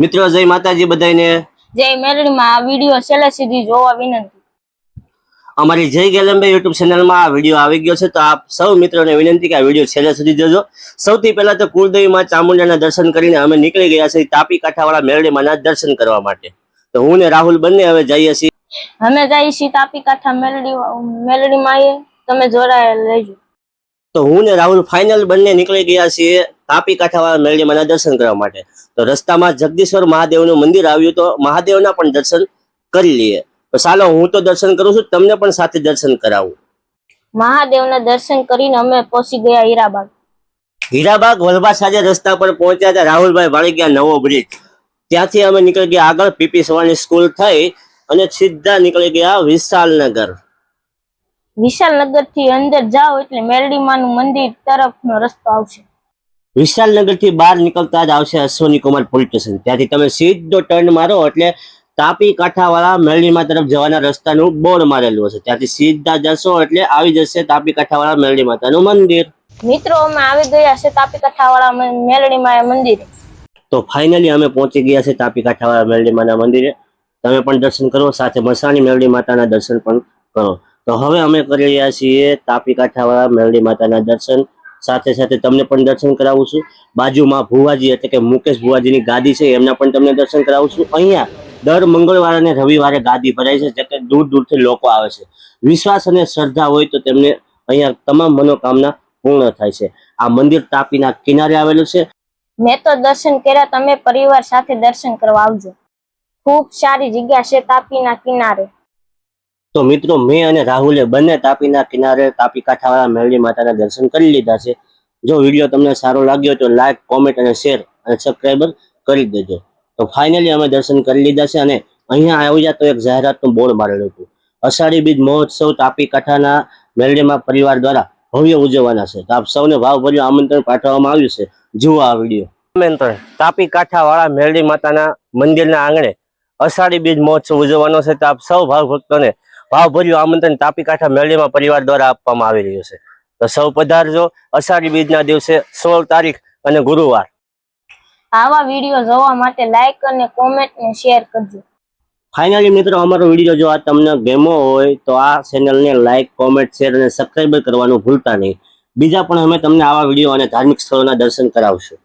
મિત્રો જય માતાજી બધાને જય મેલડીમાં આ વિડિયો છેલ્લે સુધી જોવા વિનંતી। અમારી જય ગેલંબે YouTube ચેનલમાં આ વિડિયો આવી ગયો છે તો આપ સૌ મિત્રોને વિનંતી કે આ વિડિયો છેલ્લે સુધી જોજો। સૌથી પહેલા તો કુળદેવી માં ચામુંડાના દર્શન કરીને અમે નીકળી ગયા છે તાપી કાંઠાવાળા મેલડી માના દર્શન કરવા માટે। તો હું ને રાહુલ બંને હવે જઈએ છીએ। અમે જઈએ છીએ તાપી કાંઠા મેલડીમાં તમે જોડાયેલા રહેજો। તો હું ને રાહુલ ફાઇનલ બંને નીકળી ગયા છીએ તાપી કાંઠાવાળા મેલડી માના દર્શન કરવા માટે। તો રસ્તામાં જગદીશ્વર મહાદેવનું મંદિર આવ્યું તો મહાદેવના પણ દર્શન કરી લઈએ। તો ચાલો હું તો દર્શન કરું છું, તમને પણ સાથે દર્શન કરાવું। મહાદેવના દર્શન કરીને અમે પહોંચી ગયા હીરાબાગ। હીરાબાગ વલભા સાજે રસ્તા પર પહોંચ્યા હતા રાહુલભાઈ વાળી ગયા નવો બ્રિજ, ત્યાંથી અમે નીકળી ગયા આગળ પીપી સવાણી સ્કૂલ થઈ અને સીધા નીકળી ગયા વિશાલનગર। વિશાલનગર થી અંદર જાઓ એટલે મેલડીમાનું મંદિર તરફનો રસ્તો આવશે। વિશાલનગર થી બહાર નીકળતા જ આવશે અશ્વની કુમાર પોલીસ સ્ટેશન, ત્યાંથી તમે સીધો ટર્ન મારો એટલે તાપી કાંઠાવાળા મેલડીમાં તરફ જવાના રસ્તાનું બોર્ડ મારેલું હશે, ત્યાંથી સીધા જશો એટલે આવી જશે તાપી કાંઠાવાળા મેલડી માતાનું મંદિર। મિત્રો અમે આવી ગયા છે તાપી કાંઠાવાળા મેલડીમાં મંદિરે। તો ફાઇનલી અમે પહોંચી ગયા છે તાપી કાંઠાવાળા મેલડી માના મંદિરે। તમે પણ દર્શન કરો, સાથે મસાણી મેલડી માતાના દર્શન પણ કરો। તો હવે અમે કરી રહ્યા છીએ તાપી કાંઠાવાળા મેલડી માતાના દર્શન, સાથે સાથે તમને પણ દર્શન કરાવું છું। બાજુમાં ભુવાજી એટલે કે મુકેશ ભુવાજીની ગાદી છે, એમના પણ તમને દર્શન કરાવું છું। અહીંયા દર મંગળવારે અને રવિવારે ગાદી ભરાય છે, જે કે દૂર દૂરથી લોકો આવે છે। વિશ્વાસ અને શ્રદ્ધા હોય તો તેમને અહીંયા તમામ મનોકામના પૂર્ણ થાય છે। આ મંદિર તાપીના કિનારે આવેલું છે। મેં તો દર્શન કર્યા, તમે પરિવાર સાથે દર્શન કરવા આવજો। ખૂબ સારી જગ્યા છે તાપીના કિનારે। તો મિત્રો મેં અને રાહુલે બંને તાપીના કિનારે તાપી કાંઠાવાળા મેલડી માતાના દર્શન કરી લીધા છે। જો વિડીયો તમને સારો લાગ્યો તો લાઈક, કોમેન્ટ અને શેર અને સબસ્ક્રાઈબર કરી દેજો। તો ફાઇનલી અમે દર્શન કરી લીધા છે અને અહીંયા આવ્યા તો એક જાહેરાતનું બોર્ડ મારેલું હતું, અષાઢી બીજ મહોત્સવ તાપી કાંઠાના મેલડીમાં પરિવાર દ્વારા ભવ્ય ઉજવવાના છે। તો આપ સૌને ભાવભર્યું આમંત્રણ પાઠવવામાં આવ્યું છે, જુઓ આ વિડીયો। આમંત્રણ તાપી કાંઠાવાળા મેલડી માતાના મંદિરના આંગણે અષાઢી બીજ મહોત્સવ ઉજવવાનો છે, તો આપ સૌ ભાવ ભક્તોને ભાવભર્યું આમંત્રણ તાપી કાંઠા મેલડીમાં પરિવાર દ્વારા આપવામાં આવી રહ્યું છે। તો સૌ પધારજો અષાઢી બીજના દિવસે 16 તારીખ અને ગુરુવાર। આવા વિડીયો જોવા માટે લાઈક અને કોમેન્ટ અને શેર કરજો। ફાઇનલી મિત્રો અમારો વિડીયો જો આ તમને ગમ્યો હોય તો આ ચેનલને લાઈક, કોમેન્ટ, શેર અને સબસ્ક્રાઈબ કરવાનું ભૂલતા નહીં। બીજા પણ અમે તમને આવા વિડીયો અને ધાર્મિક સ્થળોના દર્શન કરાવશું।